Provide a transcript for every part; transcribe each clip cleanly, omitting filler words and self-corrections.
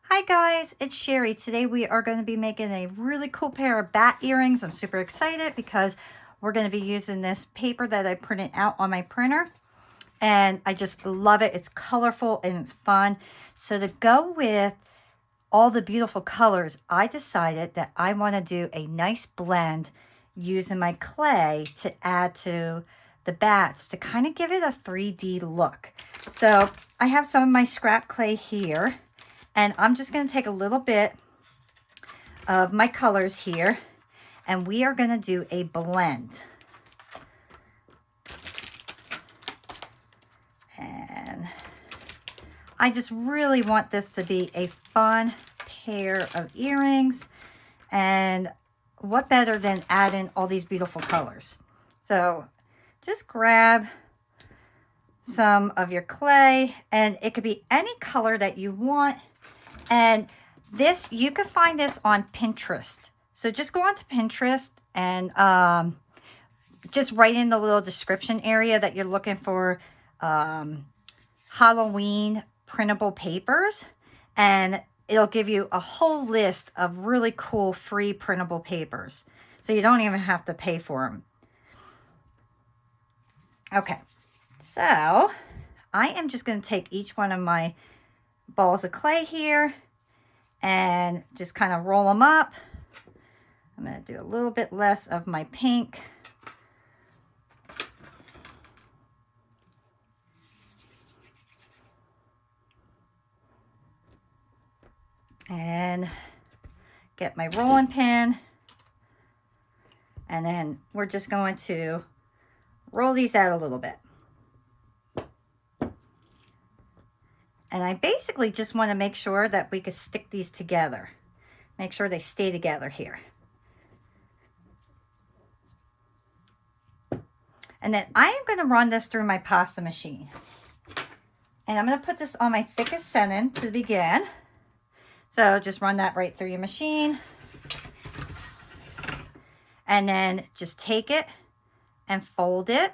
Hi guys, it's Sherry. Today we are going to be making a really cool pair of bat earrings. I'm super excited because we're going to be using this paper that I printed out on my printer. And I just love it. It's colorful and it's fun. So to go with all the beautiful colors, I decided that I want to do a nice blend using my clay to add to the bats to kind of give it a 3D look. So I have some of my scrap clay here. And I'm just going to take a little bit of my colors here, and we are going to do a blend. And I just really want this to be a fun pair of earrings. And what better than adding all these beautiful colors? So just grab some of your clay, and it could be any color that you want. And this, you can find this on Pinterest. So just go onto Pinterest and just write in the little description area that you're looking for Halloween printable papers. And it'll give you a whole list of really cool free printable papers. So you don't even have to pay for them. Okay, so I am just going to take each one of my balls of clay here and just kind of roll them up. I'm going to do a little bit less of my pink. And get my rolling pin. And then we're just going to roll these out a little bit. And I basically just want to make sure that we can stick these together. Make sure they stay together here. And then I am going to run this through my pasta machine. And I'm going to put this on my thickest setting to begin. So just run that right through your machine. And then just take it and fold it.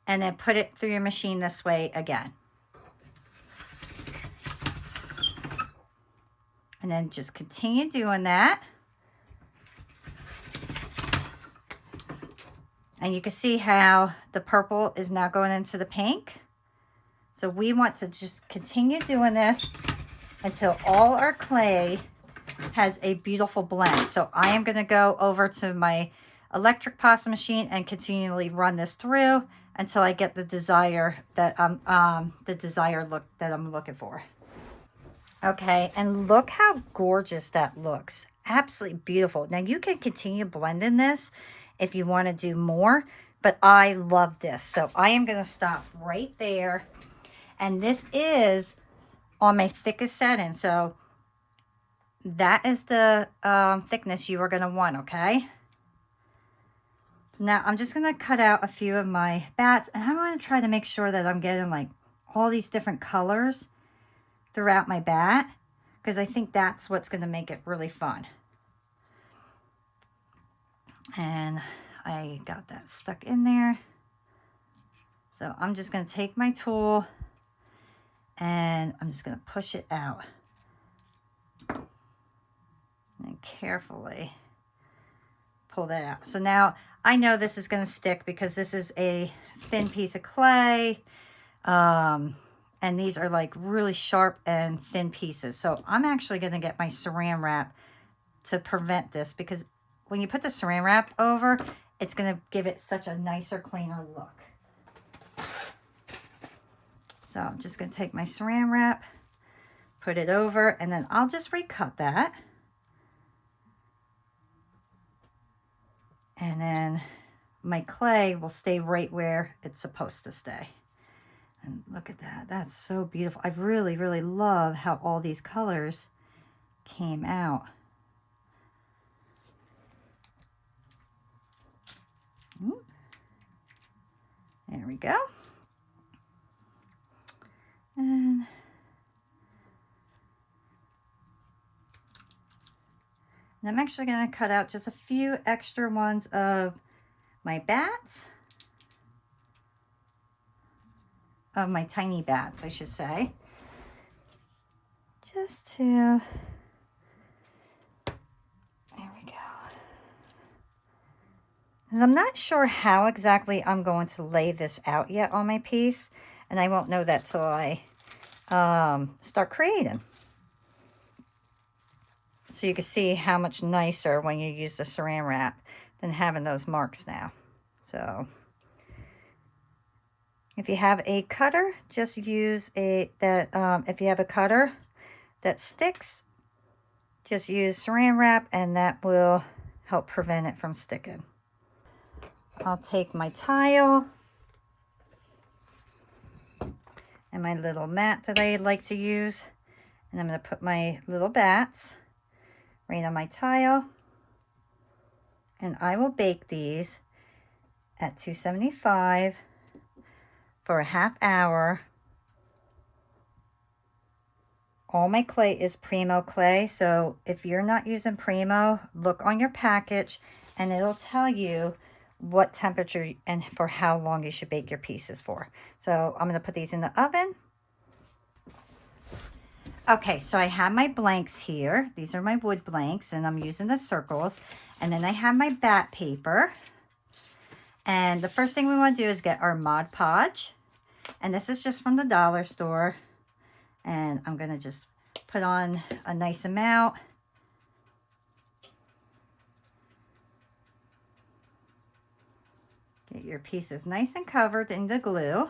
And then put it through your machine this way again. And then just continue doing that. And you can see how the purple is now going into the pink. So we want to just continue doing this until all our clay has a beautiful blend. So I am going to go over to my electric pasta machine and continually run this through until I get the desired look that I'm looking for. Okay, and look how gorgeous that looks. Absolutely beautiful. Now you can continue blending this if you want to do more, but I love this. So I am going to stop right there. And this is on my thickest setting. So that is the thickness you are going to want, okay? So now I'm just going to cut out a few of my bats, and I'm going to try to make sure that I'm getting like all these different colors throughout my bat, because I think that's what's going to make it really fun. And I got that stuck in there. So I'm just going to take my tool and I'm just going to push it out. And carefully pull that out. So now I know this is going to stick because this is a thin piece of clay. And these are like really sharp and thin pieces. So I'm actually going to get my saran wrap to prevent this, because when you put the saran wrap over, it's going to give it such a nicer, cleaner look. So I'm just going to take my saran wrap, put it over, and then I'll just recut that. And then my clay will stay right where it's supposed to stay. And look at that. That's so beautiful. I really, really love how all these colors came out. There we go. And I'm actually going to cut out just a few extra ones of my bats. Of my tiny bats, I should say. just to, there we go. 'Cause I'm not sure how exactly I'm going to lay this out yet on my piece, and I won't know that till I start creating. So you can see how much nicer when you use the saran wrap than having those marks now. So if you have a cutter, just use if you have a cutter that sticks, just use saran wrap and that will help prevent it from sticking. I'll take my tile and my little mat that I like to use, and I'm going to put my little bats right on my tile, and I will bake these at 275 for a half hour. All my clay is Primo clay, so if you're not using Primo, look on your package and it'll tell you what temperature and for how long you should bake your pieces for. So I'm going to put these in the oven. Okay, so I have my blanks here. These are my wood blanks, and I'm using the circles. And then I have my bat paper. And the first thing we want to do is get our Mod Podge. And this is just from the dollar store. And I'm going to just put on a nice amount. Get your pieces nice and covered in the glue.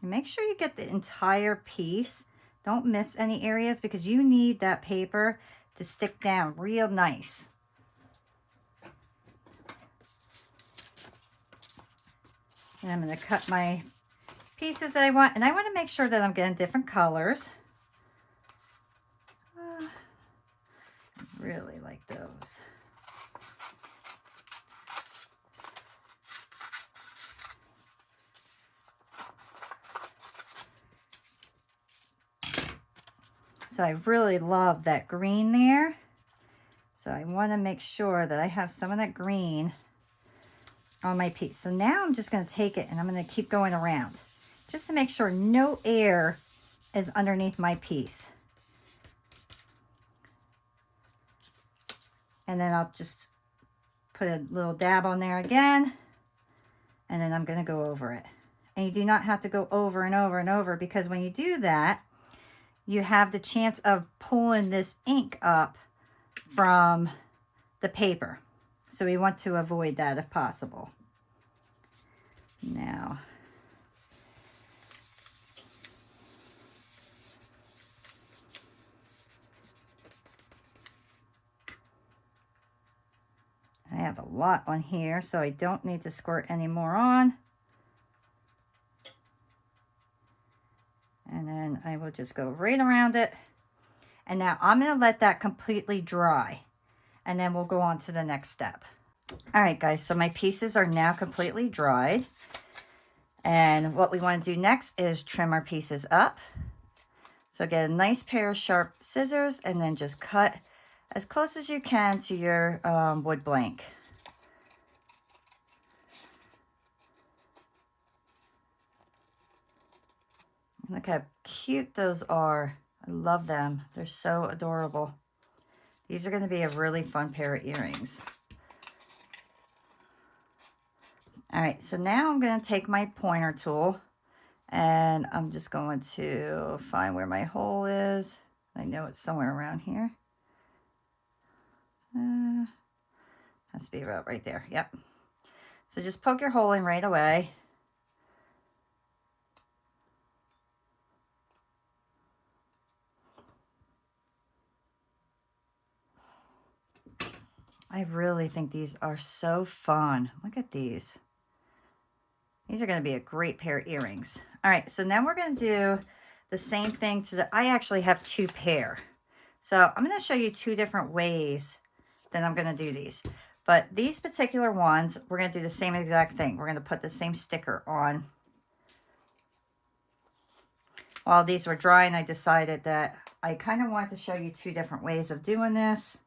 And make sure you get the entire piece. Don't miss any areas because you need that paper to stick down real nice. And I'm going to cut my pieces that I want. And I want to make sure that I'm getting different colors. I really like those. So I really love that green there. So I want to make sure that I have some of that green on my piece. So now I'm just going to take it and I'm going to keep going around just to make sure no air is underneath my piece. And then I'll just put a little dab on there again. And then I'm going to go over it. And you do not have to go over and over and over, because when you do that, you have the chance of pulling this ink up from the paper. So we want to avoid that if possible. Now, I have a lot on here, so I don't need to squirt any more on. And then I will just go right around it. And now I'm going to let that completely dry. And then we'll go on to the next step. All right, guys, so my pieces are now completely dried. And what we want to do next is trim our pieces up. So get a nice pair of sharp scissors and then just cut as close as you can to your wood blank. Look how cute those are. I love them. They're so adorable. These are going to be a really fun pair of earrings. All right, so now I'm going to take my pointer tool and I'm just going to find where my hole is. I know it's somewhere around here. Has to be about right there. Yep. So just poke your hole in right away. I really think these are so fun. Look at these. These are going to be a great pair of earrings. All right, so now we're going to do the same thing to the, I actually have two pair. So I'm going to show you two different ways that I'm going to do these. But these particular ones, we're going to do the same exact thing. We're going to put the same sticker on. While these were drying, I decided that I kind of wanted to show you two different ways of doing this.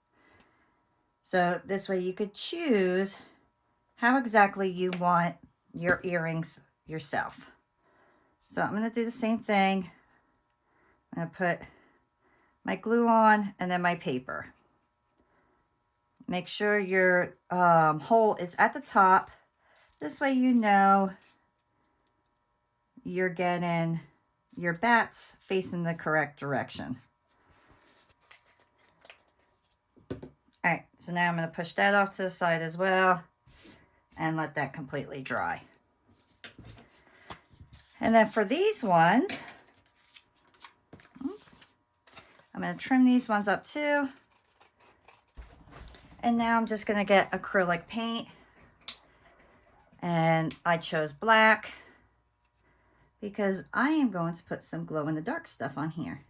So this way you could choose how exactly you want your earrings yourself. So I'm going to do the same thing. I'm going to put my glue on and then my paper. Make sure your hole is at the top. This way you know you're getting your bats facing the correct direction. All right, so now I'm going to push that off to the side as well and let that completely dry. And then for these ones, oops, I'm going to trim these ones up too. And now I'm just going to get acrylic paint. And I chose black because I am going to put some glow-in-the-dark stuff on here.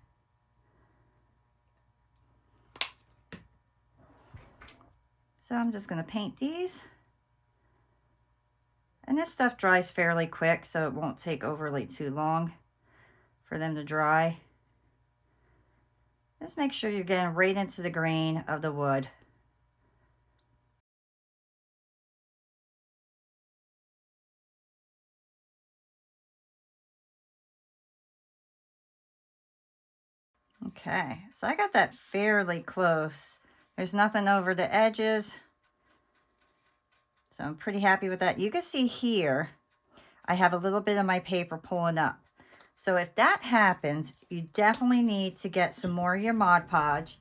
So I'm just going to paint these. And this stuff dries fairly quick, so it won't take overly too long for them to dry. Just make sure you're getting right into the grain of the wood. Okay, so I got that fairly close. There's nothing over the edges. So I'm pretty happy with that. You can see here, I have a little bit of my paper pulling up. So if that happens, you definitely need to get some more of your Mod Podge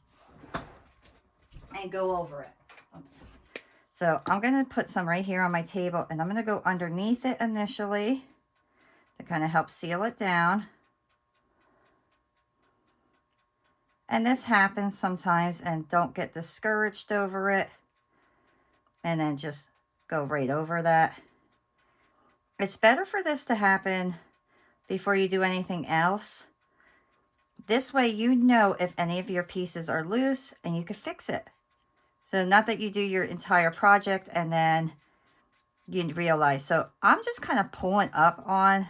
and go over it. Oops. So I'm going to put some right here on my table, and I'm going to go underneath it initially to kind of help seal it down. And this happens sometimes, and don't get discouraged over it. And then just go right over that. It's better for this to happen before you do anything else. This way you know if any of your pieces are loose and you can fix it. So not that you do your entire project and then you realize. So I'm just kind of pulling up on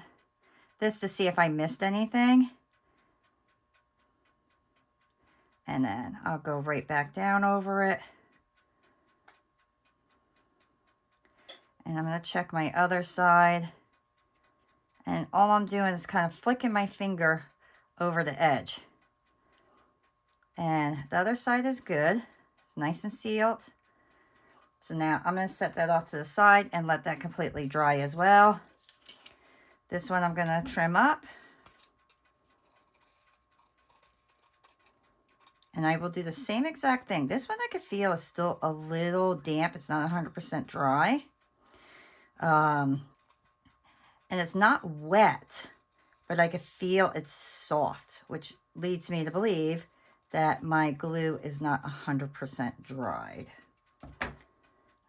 this to see if I missed anything. And then I'll go right back down over it. And I'm going to check my other side. And all I'm doing is kind of flicking my finger over the edge. And the other side is good. It's nice and sealed. So now I'm going to set that off to the side and let that completely dry as well. This one I'm going to trim up. And I will do the same exact thing. This one I can feel is still a little damp. It's not 100% dry. And it's not wet, but I can feel it's soft, which leads me to believe that my glue is not 100% dried.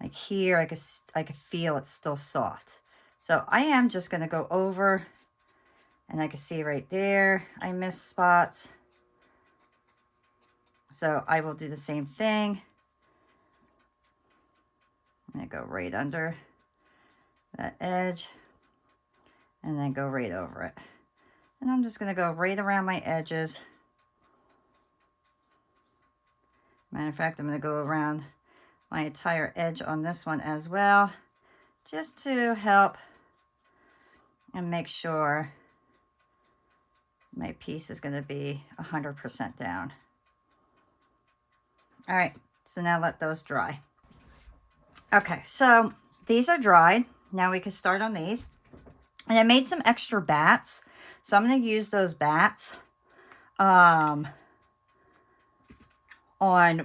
Like here, I can feel it's still soft. So I am just going to go over, and I can see right there, I missed spots. So I will do the same thing. I'm going to go right under that edge and then go right over it. And I'm just going to go right around my edges. Matter of fact, I'm going to go around my entire edge on this one as well, just to help and make sure my piece is going to be 100% down. All right, so now let those dry. Okay, so these are dried. Now we can start on these. And I made some extra bats, so I'm going to use those bats on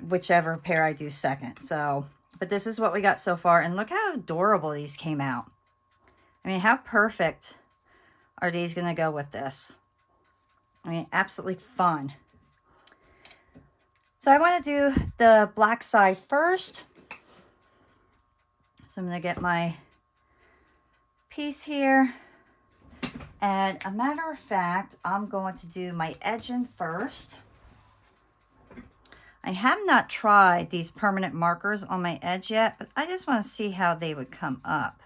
whichever pair I do second. So, but this is what we got so far, and look how adorable these came out. I mean, how perfect are these going to go with this? I mean, absolutely fun. So I want to do the black side first. So I'm going to get my piece here. And a matter of fact, I'm going to do my edging first. I have not tried these permanent markers on my edge yet, but I just want to see how they would come up.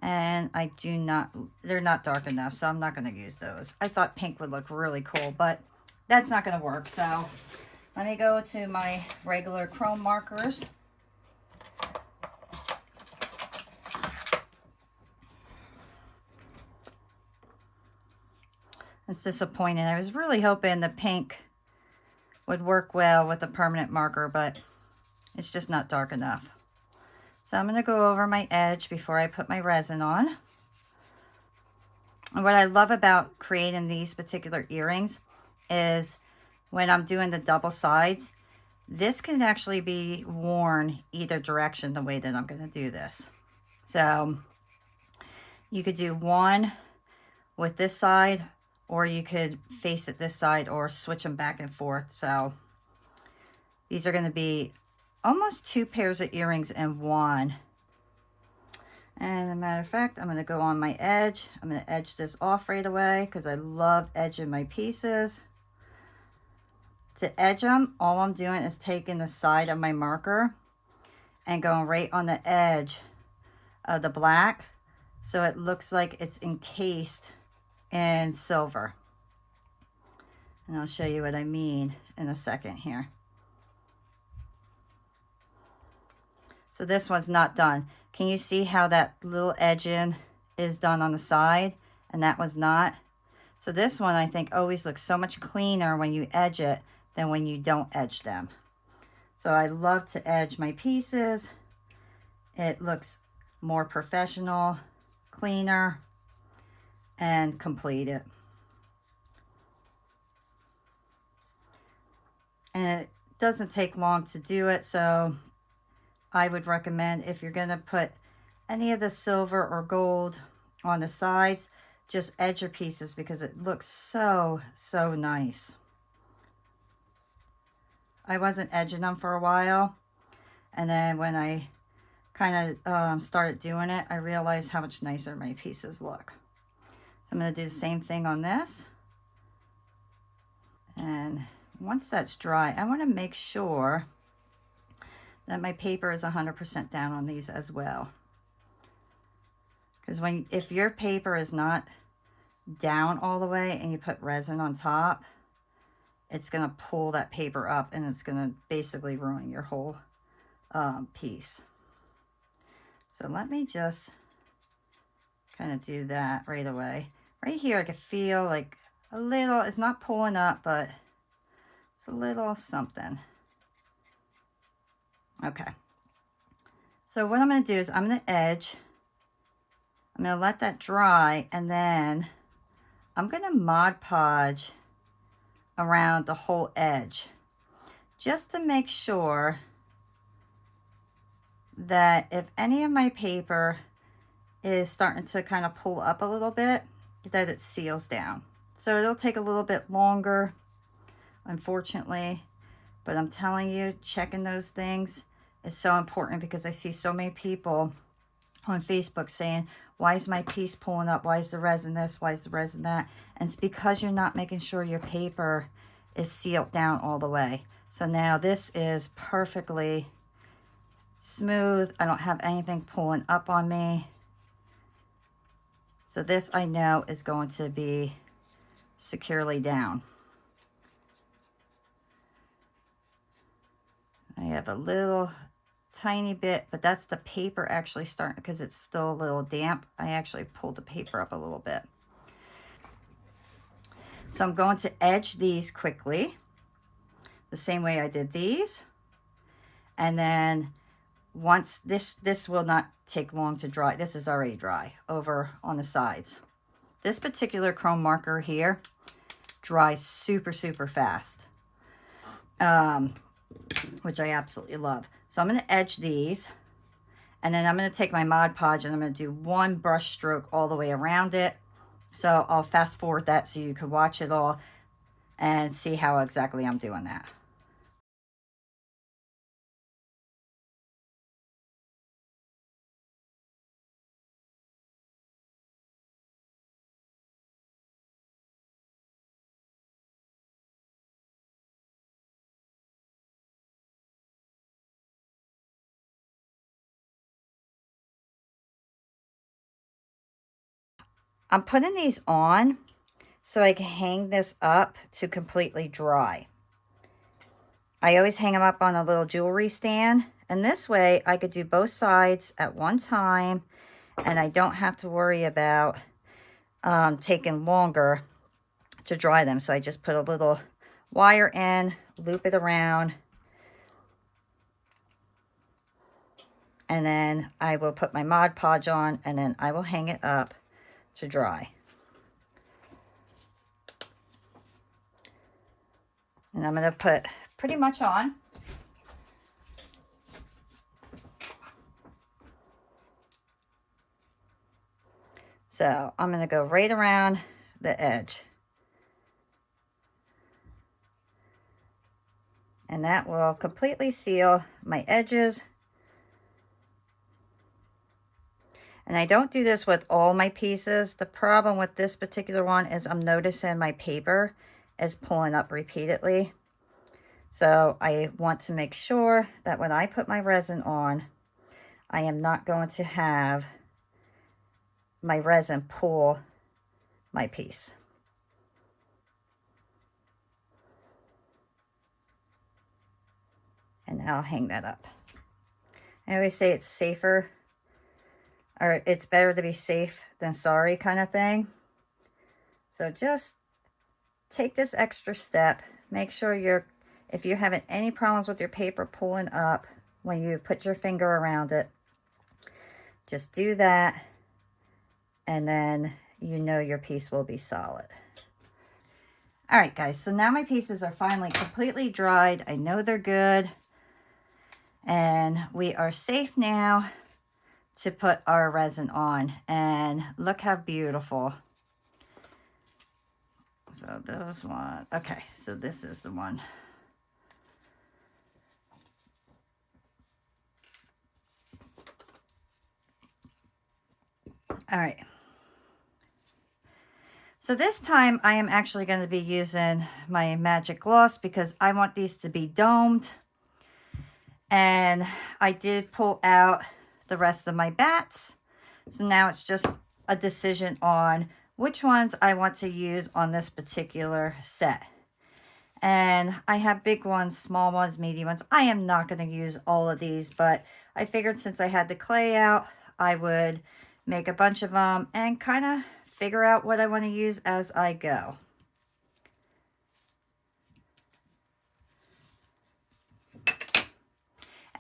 And I do not, they're not dark enough, so I'm not going to use those. I thought pink would look really cool, but that's not going to work. So let me go to my regular chrome markers. It's disappointing. I was really hoping the pink would work well with a permanent marker, but it's just not dark enough. So I'm going to go over my edge before I put my resin on. And what I love about creating these particular earrings is when I'm doing the double sides, this can actually be worn either direction the way that I'm going to do this. So you could do one with this side, or you could face it this side or switch them back and forth. So these are going to be almost 2 pairs of earrings in one. And as a matter of fact, I'm going to go on my edge. I'm going to edge this off right away because I love edging my pieces. To edge them, all I'm doing is taking the side of my marker and going right on the edge of the black, so it looks like it's encased in silver. And I'll show you what I mean in a second here. So this one's not done. Can you see how that little edging is done on the side and that was not? So this one I think always looks so much cleaner when you edge it than when you don't edge them. So I love to edge my pieces. It looks more professional, cleaner, and completed. And it doesn't take long to do it, so I would recommend, if you're going to put any of the silver or gold on the sides, just edge your pieces because it looks so nice. I wasn't edging them for a while, and then when I kind of started doing it, I realized how much nicer my pieces look. So I'm going to do the same thing on this. And once that's dry, I want to make sure that my paper is 100% down on these as well. Because if your paper is not down all the way and you put resin on top, it's going to pull that paper up and it's going to basically ruin your whole piece. So let me just kind of do that right away. Right here I can feel like a little, it's not pulling up, but it's a little something. Okay. So what I'm going to do is I'm going to edge. I'm going to let that dry, and then I'm going to Mod Podge around the whole edge just to make sure that if any of my paper is starting to kind of pull up a little bit, that it seals down. So it'll take a little bit longer, unfortunately, but I'm telling you, checking those things is so important because I see so many people on Facebook saying, why is my piece pulling up? Why is the resin this? Why is the resin that? And it's because you're not making sure your paper is sealed down all the way. So now this is perfectly smooth. I don't have anything pulling up on me. So this I know is going to be securely down. I have a little tiny bit, but that's the paper actually starting, because it's still a little damp. I actually pulled the paper up a little bit. So I'm going to edge these quickly, the same way I did these. And then once this will not take long to dry. This is already dry over on the sides. This particular chrome marker here dries super fast, which I absolutely love. So I'm going to edge these, and then I'm going to take my Mod Podge and I'm going to do one brush stroke all the way around it. So I'll fast forward that so you can watch it all and see how exactly I'm doing that. I'm putting these on so I can hang this up to completely dry. I always hang them up on a little jewelry stand, and this way I could do both sides at one time, and I don't have to worry about taking longer to dry them. So I just put a little wire in, loop it around, and then I will put my Mod Podge on, and then I will hang it up to dry. And I'm going to put pretty much on. So I'm going to go right around the edge. And that will completely seal my edges. And I don't do this with all my pieces. The problem with this particular one is I'm noticing my paper is pulling up repeatedly. So I want to make sure that when I put my resin on, I am not going to have my resin pull my piece. And I'll hang that up. I always say it's safer, or it's better to be safe than sorry kind of thing. So just take this extra step. Make sure if you're having any problems with your paper pulling up when you put your finger around it, just do that, and then you know your piece will be solid. All right, guys, so now my pieces are finally completely dried. I know they're good. And we are safe now to put our resin on. And look how beautiful. So those one. Okay, so this is the one. All right. So this time I am actually going to be using my magic gloss because I want these to be domed. And I did pull out the rest of my bats. So now it's just a decision on which ones I want to use on this particular set. And I have big ones, small ones, medium ones. I am not going to use all of these, but I figured since I had the clay out, I would make a bunch of them and kind of figure out what I want to use as I go.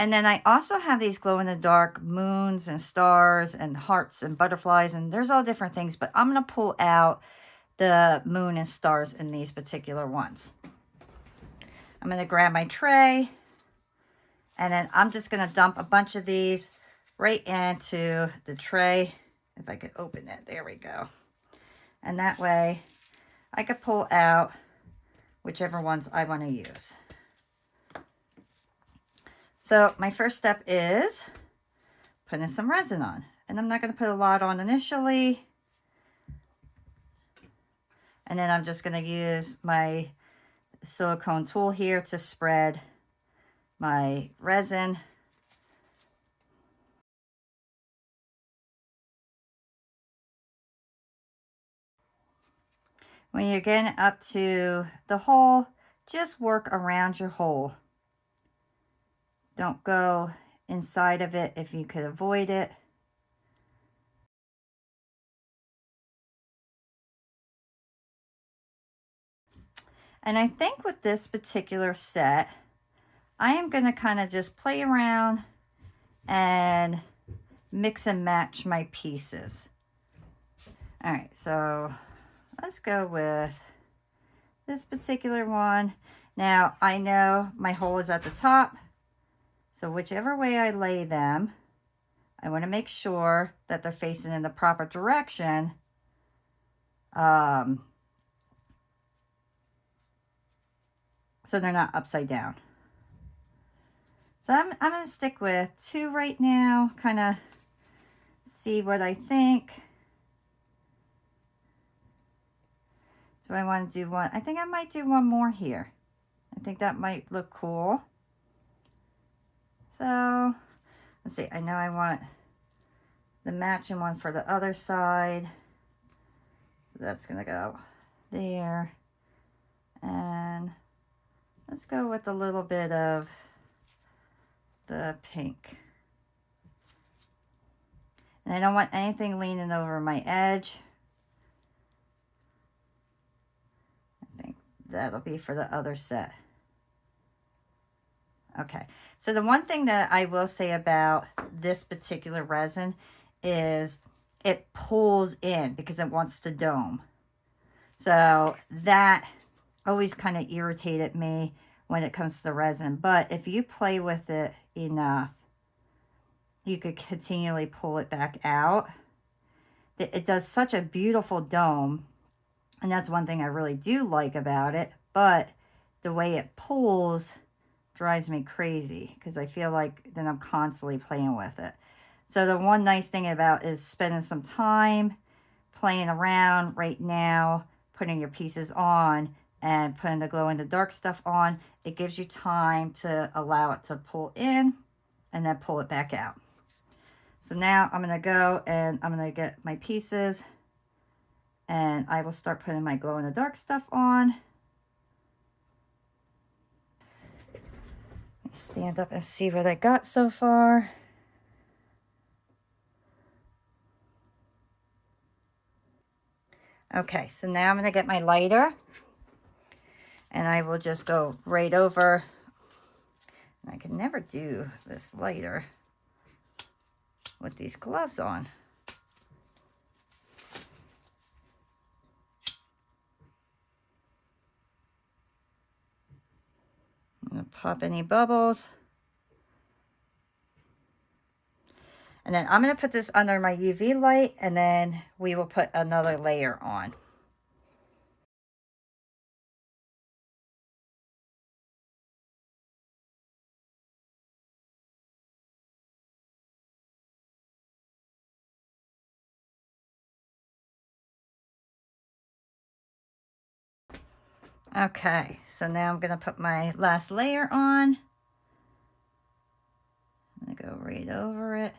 And then I also have these glow-in-the-dark moons and stars and hearts and butterflies, and there's all different things, but I'm going to pull out the moon and stars in these particular ones. I'm going to grab my tray, and then I'm just going to dump a bunch of these right into the tray. If I could open it, there we go. And that way I could pull out whichever ones I want to use. So my first step is putting some resin on. And I'm not going to put a lot on initially. And then I'm just going to use my silicone tool here to spread my resin. When you're getting up to the hole, just work around your hole. Don't go inside of it if you could avoid it. And I think with this particular set, I am going to kind of just play around and mix and match my pieces. All right, so let's go with this particular one. Now, I know my hole is at the top, so whichever way I lay them, I want to make sure that they're facing in the proper direction. So they're not upside down. So I'm going to stick with 2 right now, kind of see what I think. Do I want to do one? I think I might do one more here. I think that might look cool. So let's see, I know I want the matching one for the other side. So that's going to go there. And let's go with a little bit of the pink. And I don't want anything leaning over my edge. that'll be for the other set. Okay, so the one thing that I will say about this particular resin is it pulls in because it wants to dome. So that always kind of irritated me when it comes to the resin. But if you play with it enough, you could continually pull it back out. It does such a beautiful dome. And that's one thing I really do like about it. But the way it pulls drives me crazy because I feel like then I'm constantly playing with it. So the one nice thing about is spending some time playing around right now, putting your pieces on and putting the glow in the dark stuff on. It gives you time to allow it to pull in and then pull it back out. So now I'm going to go and I'm going to get my pieces and I will start putting my glow in the dark stuff on. Stand up and see what I got so far. Okay, so now I'm going to get my lighter and I will just go right over. I can never do this lighter with these gloves on. I'm going to pop any bubbles. And then I'm going to put this under my UV light and then we will put another layer on. Okay, so now I'm going to put my last layer on. I'm going to go right over it.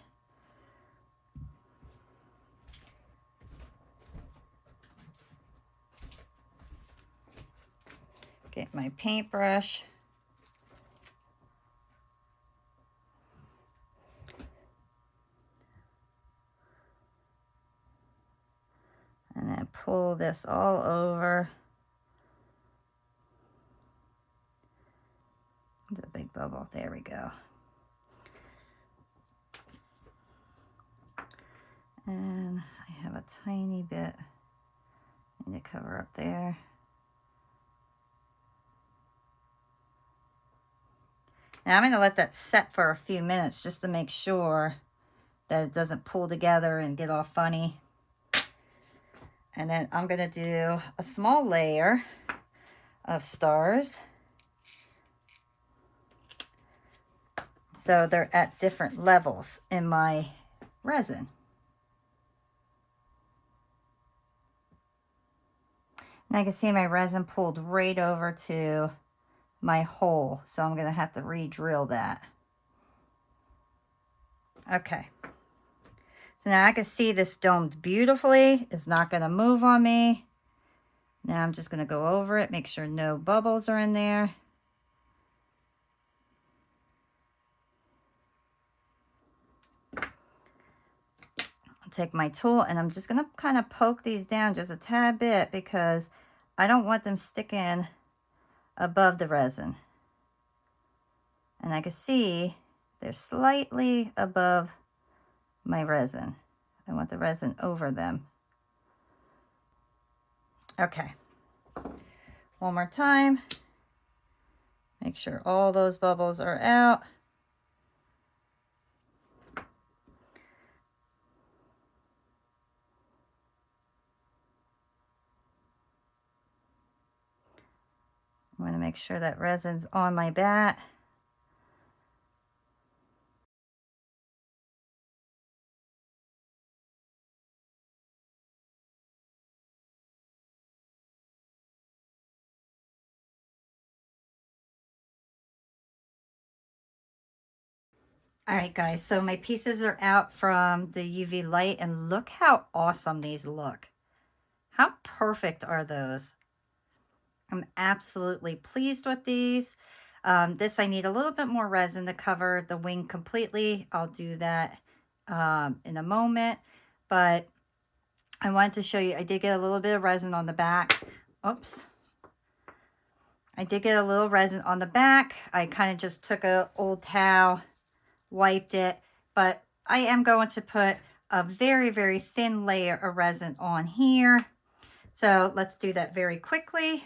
Get my paintbrush. And then pull this all over. It's a big bubble. There we go. And I have a tiny bit. I need to cover up there. Now I'm going to let that set for a few minutes just to make sure that it doesn't pull together and get all funny. And then I'm going to do a small layer of stars. So they're at different levels in my resin. And I can see my resin pulled right over to my hole. So I'm going to have to re-drill that. Okay. So now I can see this domed beautifully. It's not going to move on me. Now I'm just going to go over it, make sure no bubbles are in there. Take my tool and I'm just going to kind of poke these down just a tad bit because I don't want them sticking above the resin. And I can see they're slightly above my resin. I want the resin over them. Okay. One more time. Make sure all those bubbles are out. I'm going to make sure that resin's on my bat. All right, guys, so my pieces are out from the UV light and look how awesome these look. How perfect are those? I'm absolutely pleased with these. This I need a little bit more resin to cover the wing completely. I'll do that in a moment, but I wanted to show you, I did get a little bit of resin on the back. Oops. I did get a little resin on the back. I kind of just took an old towel, wiped it, but I am going to put a very, very thin layer of resin on here. So let's do that very quickly.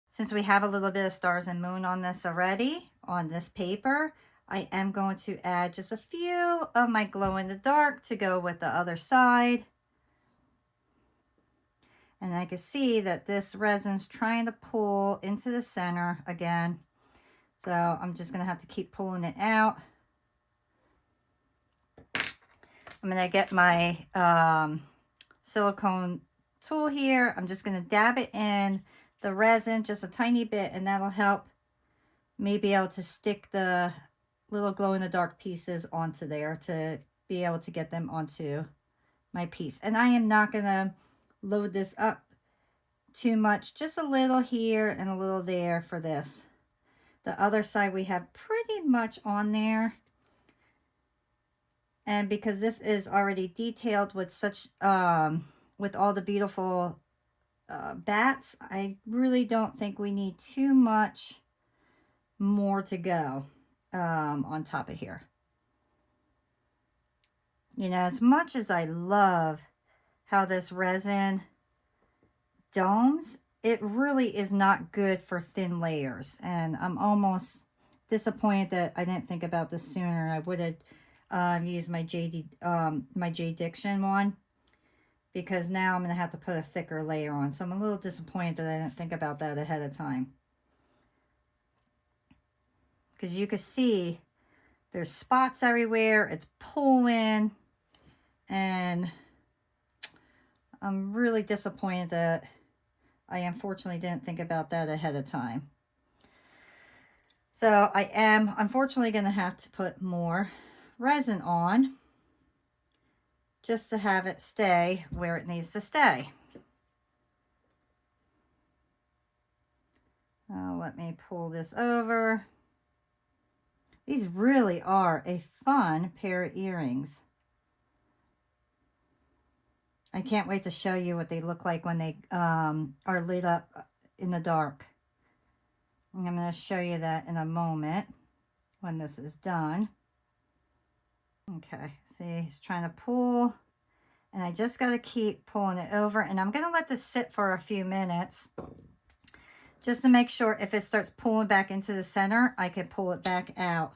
Since we have a little bit of stars and moon on this already, on this paper, I am going to add just a few of my glow in the dark to go with the other side. And I can see that this resin's trying to pull into the center again. So I'm just gonna have to keep pulling it out. I'm gonna get my silicone tool here. I'm just gonna dab it in the resin just a tiny bit, and that'll help me be able to stick the little glow-in-the-dark pieces onto there to be able to get them onto my piece. And I am not gonna load this up too much, just a little here and a little there for this. The other side we have pretty much on there. And because this is already detailed with such with all the beautiful bats, I really don't think we need too much more to go on top of here. You know, as much as I love how this resin domes, it really is not good for thin layers. And I'm almost disappointed that I didn't think about this sooner. I would have used my my J Diction one, because now I'm going to have to put a thicker layer on. So I'm a little disappointed that I didn't think about that ahead of time. Because you can see there's spots everywhere. It's pulling. And I'm really disappointed that I unfortunately didn't think about that ahead of time. So I am unfortunately going to have to put more resin on just to have it stay where it needs to stay. Let me pull this over. These really are a fun pair of earrings. I can't wait to show you what they look like when they are lit up in the dark. And I'm going to show you that in a moment when this is done. Okay, see, he's trying to pull, and I just got to keep pulling it over, and I'm going to let this sit for a few minutes just to make sure if it starts pulling back into the center, I can pull it back out.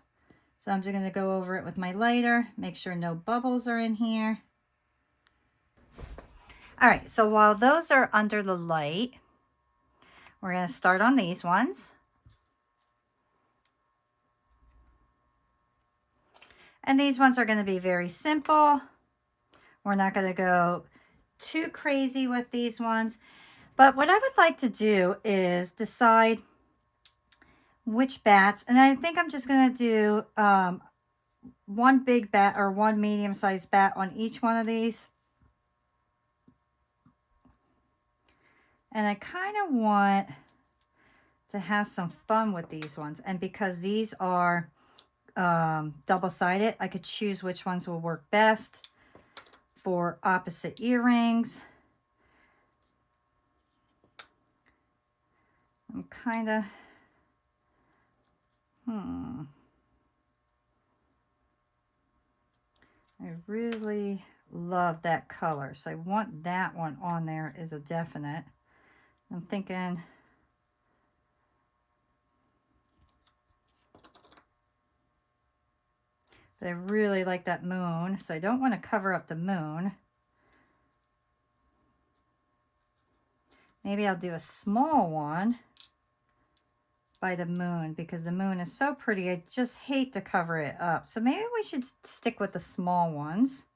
So I'm just going to go over it with my lighter, make sure no bubbles are in here. All right, so while those are under the light, we're going to start on these ones. And these ones are going to be very simple. We're not going to go too crazy with these ones. But what I would like to do is decide which bats. And I think I'm just going to do one big bat or one medium-sized bat on each one of these. And I kind of want to have some fun with these ones. And because these are double-sided, I could choose which ones will work best for opposite earrings. I'm kind of I really love that color, so I want that one on there as a definite. I'm thinking but I really like that moon, so I don't want to cover up the moon. Maybe I'll do a small one by the moon, because the moon is so pretty. I just hate to cover it up. So maybe we should stick with the small ones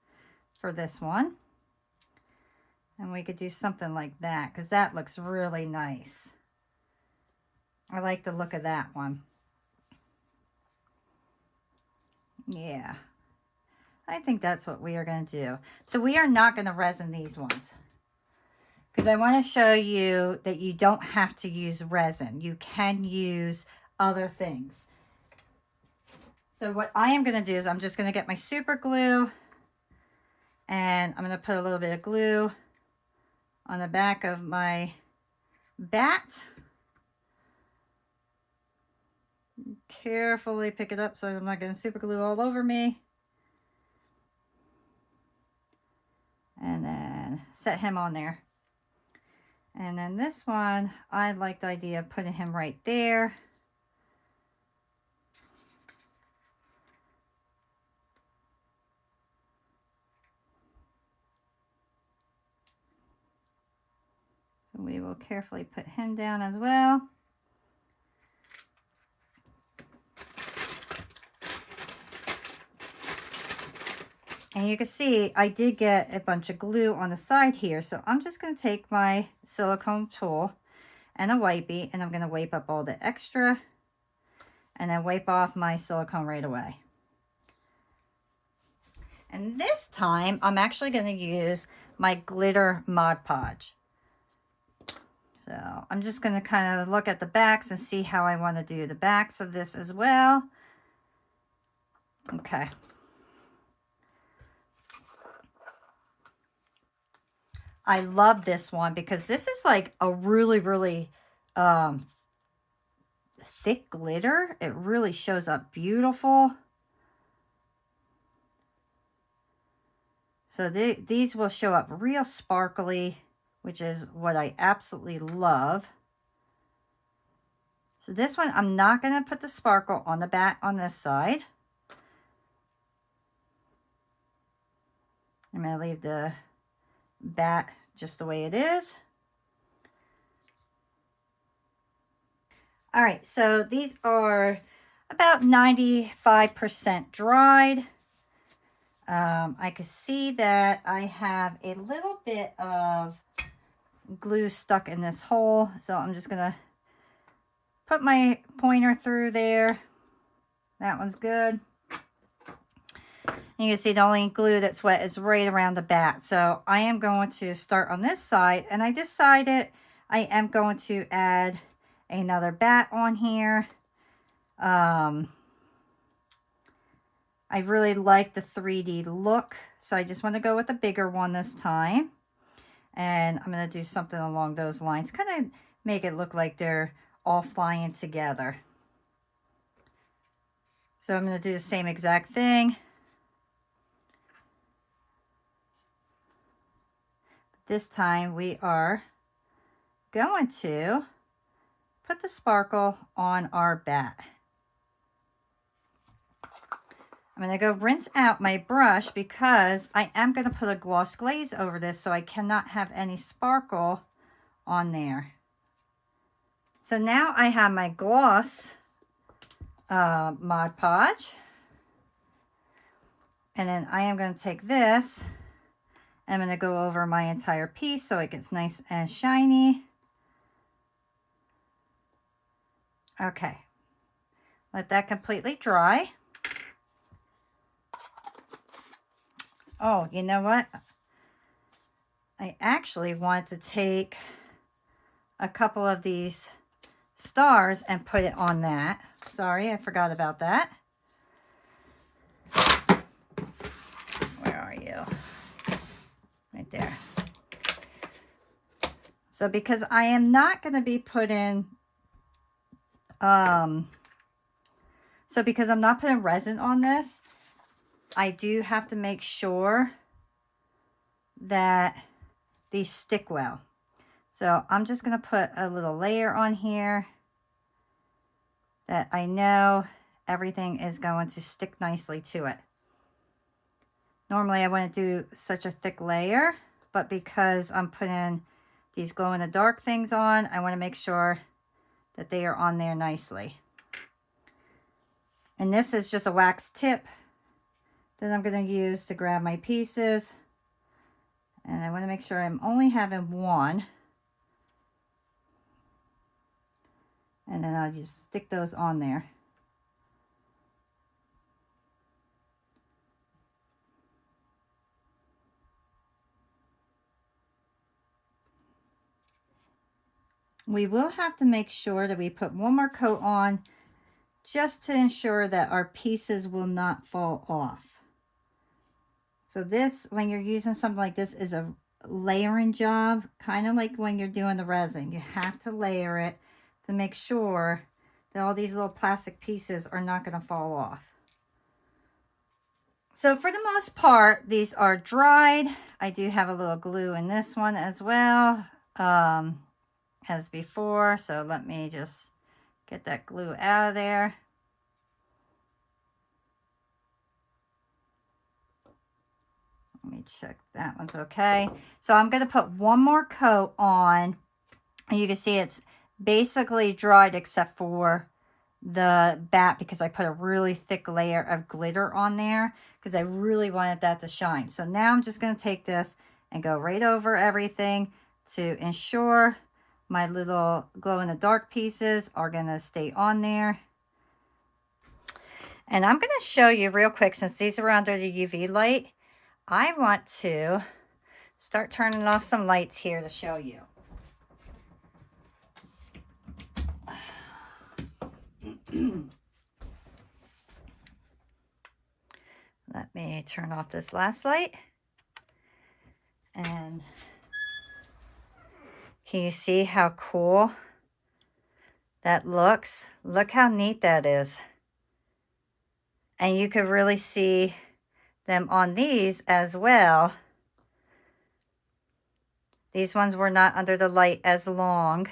for this one. And we could do something like that, because that looks really nice. I like the look of that one. Yeah, I think that's what we are going to do. So we are not going to resin these ones, because I want to show you that you don't have to use resin. You can use other things. So what I am going to do is I'm just going to get my super glue, and I'm going to put a little bit of glue on the back of my bat. Carefully pick it up so I'm not getting super glue all over me. And then set him on there. And then this one, I like the idea of putting him right there. So we will carefully put him down as well. And you can see I did get a bunch of glue on the side here. So I'm just going to take my silicone tool and a wipey, and I'm going to wipe up all the extra and then wipe off my silicone right away. And this time I'm actually going to use my glitter Mod Podge. So I'm just going to kind of look at the backs and see how I want to do the backs of this as well. Okay. I love this one because this is like a really, really thick glitter. It really shows up beautiful. So these will show up real sparkly, which is what I absolutely love. So this one, I'm not going to put the sparkle on the bat on this side. I'm going to leave the bat just the way it is. All right, so these are about 95% dried. I can see that I have a little bit of glue stuck in this hole, so I'm just gonna put my pointer through there. That one's good. And you can see the only glue that's wet is right around the bat. So I am going to start on this side, and I decided I am going to add another bat on here. I really like the 3D look, so I just want to go with a bigger one this time. And I'm going to do something along those lines, kind of make it look like they're all flying together. So I'm going to do the same exact thing. This time we are going to put the sparkle on our bat. I'm going to go rinse out my brush because I am going to put a gloss glaze over this, so I cannot have any sparkle on there. So now I have my gloss Mod Podge. And then I am going to take this, and I'm going to go over my entire piece so it gets nice and shiny. Okay. Let that completely dry. Oh, you know what? I actually want to take a couple of these stars and put it on that. Sorry, I forgot about that. Where are you? Right there. So because I am not going to be putting, because I'm not putting resin on this, I do have to make sure that these stick well. So I'm just going to put a little layer on here that I know everything is going to stick nicely to it. Normally I wouldn't do such a thick layer, but because I'm putting these glow in the dark things on, I want to make sure that they are on there nicely. And this is just a wax tip that I'm going to use to grab my pieces. And I want to make sure I'm only having one. And then I'll just stick those on there. We will have to make sure that we put one more coat on just to ensure that our pieces will not fall off. So this, when you're using something like this, is a layering job, kind of like when you're doing the resin. You have to layer it to make sure that all these little plastic pieces are not going to fall off. So for the most part, these are dried. I do have a little glue in this one as well, as before. So let me just get that glue out of there. Let me check that one's okay. So I'm going to put one more coat on, and you can see it's basically dried except for the bat, because I put a really thick layer of glitter on there because I really wanted that to shine. So now I'm just going to take this and go right over everything to ensure my little glow in the dark pieces are going to stay on there. And I'm going to show you real quick, since these are under the UV light, I want to start turning off some lights here to show you. Let me turn off this last light. And can you see how cool that looks? Look how neat that is. And you could really see them on these as well. These ones were not under the light as long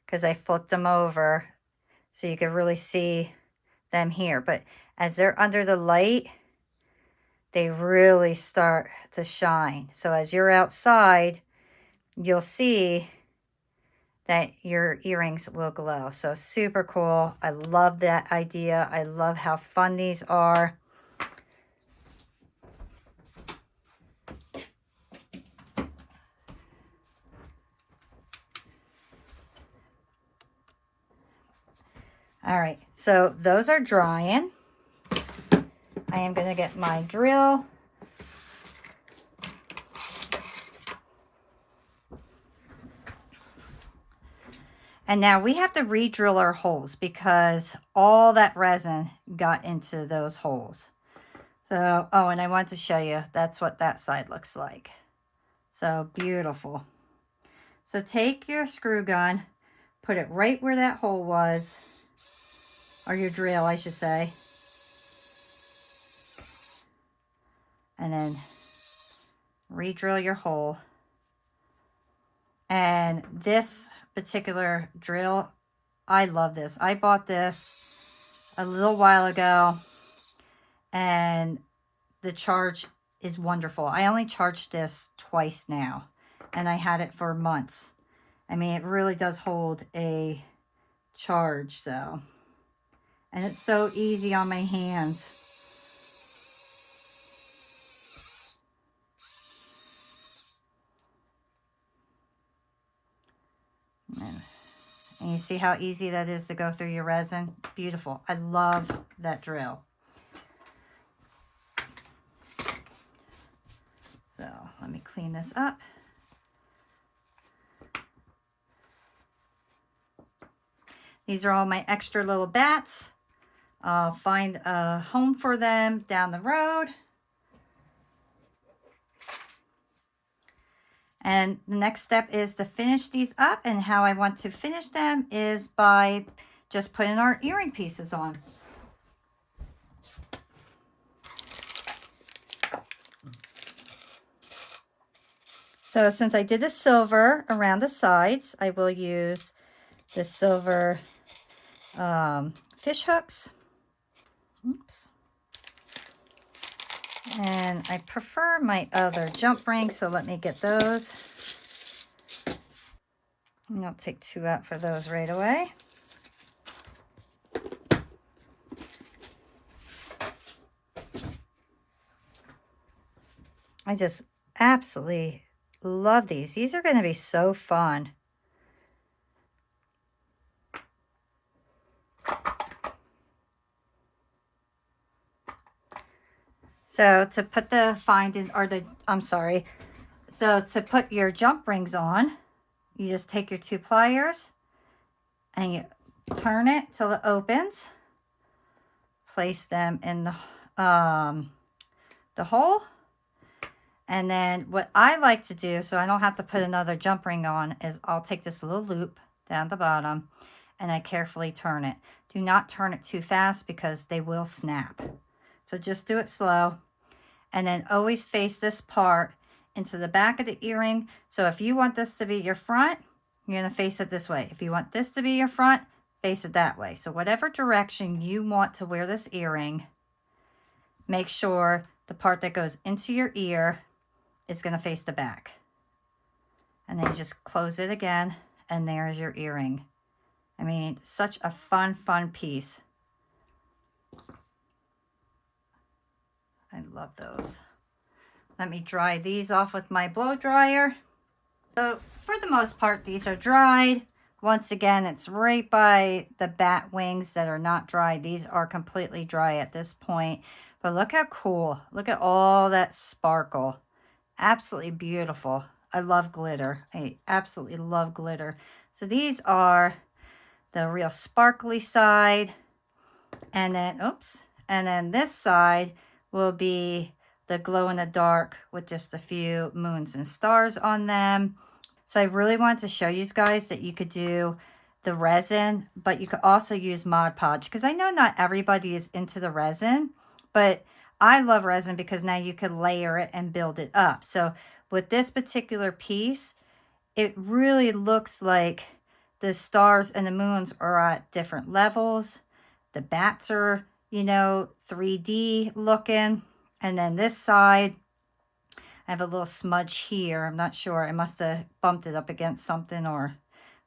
because I flipped them over so you could really see them here. But as they're under the light, they really start to shine. So as you're outside, you'll see that your earrings will glow. So super cool. I love that idea. I love how fun these are. All right, so those are drying. I am going to get my drill. And now we have to re-drill our holes because all that resin got into those holes. So, oh, and I want to show you, that's what that side looks like. So beautiful. So take your screw gun, put it right where that hole was, or your drill, I should say. And then re-drill your hole. And this particular drill, I love this. I bought this a little while ago, and the charge is wonderful. I only charged this twice now, and I had it for months. I mean, it really does hold a charge, so. And it's so easy on my hands. And you see how easy that is to go through your resin? Beautiful. I love that drill. So let me clean this up. These are all my extra little bats. I'll find a home for them down the road. And the next step is to finish these up, and how I want to finish them is by just putting our earring pieces on. So since I did the silver around the sides, I will use the silver fish hooks. Oops. And I prefer my other jump rings, so let me get those. And I'll take 2 out for those right away. I just absolutely love these. These are going to be so fun. So to put the so to put your jump rings on, you just take your 2 pliers and you turn it till it opens. place them in the hole. And then what I like to do, so I don't have to put another jump ring on, is I'll take this little loop down the bottom and I carefully turn it. Do not turn it too fast because they will snap. So just do it slow. And then always face this part into the back of the earring. So if you want this to be your front, you're going to face it this way. If you want this to be your front, face it that way. So whatever direction you want to wear this earring, make sure the part that goes into your ear is going to face the back. And then you just close it again, and there's your earring. I mean, such a fun piece. I love those. Let me dry these off with my blow dryer. So for the most part, these are dried. Once again, it's right by the bat wings that are not dry. These are completely dry at this point. But look how cool. Look at all that sparkle. Absolutely beautiful. I love glitter. I absolutely love glitter. So these are the real sparkly side. And then, oops. And then this side will be the glow in the dark with just a few moons and stars on them. So I really wanted to show you guys that you could do the resin, but you could also use Mod Podge, because I know not everybody is into the resin, but I love resin because now you could layer it and build it up. So with this particular piece, it really looks like the stars and the moons are at different levels. The bats are, you know, 3D looking. And then this side, I have a little smudge here. I'm not sure. I must have bumped it up against something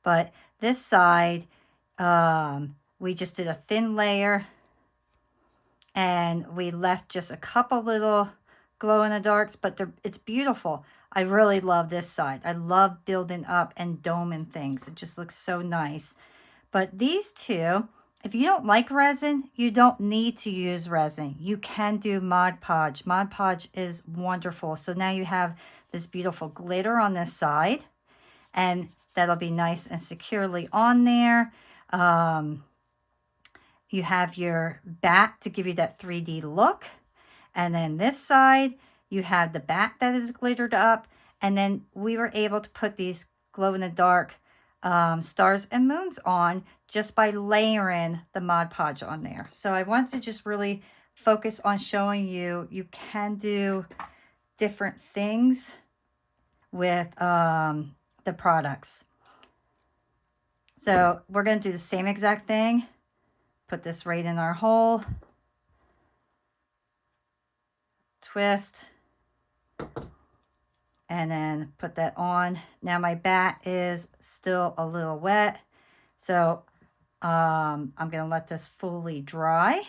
but this side, we just did a thin layer and we left just a couple little glow in the darks, but it's beautiful. I really love this side. I love building up and doming things. It just looks so nice. But these two, if you don't like resin, you don't need to use resin. You can do Mod Podge. Mod Podge is wonderful. So now you have this beautiful glitter on this side, and that'll be nice and securely on there. You have your bat to give you that 3D look. And then this side, you have the bat that is glittered up. And then we were able to put these glow-in-the-dark stars and moons on just by layering the Mod Podge on there. So I want to just really focus on showing you can do different things with the products. So we're going to do the same exact thing. Put this right in our hole. Twist. And then put that on. Now my bat is still a little wet. So I'm going to let this fully dry.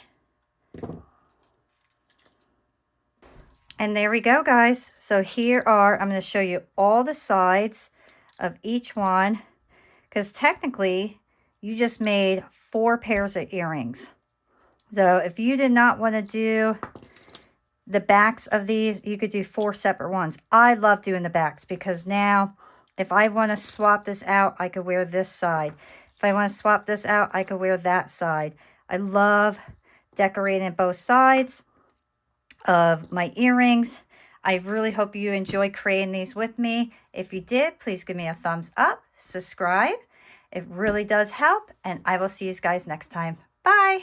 And there we go, guys. So here are, I'm going to show you all the sides of each one. Because technically, you just made 4 pairs of earrings. So if you did not want to do the backs of these, you could do 4 separate ones. I love doing the backs because now if I want to swap this out, I could wear this side. If I want to swap this out, I could wear that side. I love decorating both sides of my earrings. I really hope you enjoy creating these with me. If you did, please give me a thumbs up, subscribe. It really does help, and I will see you guys next time. Bye.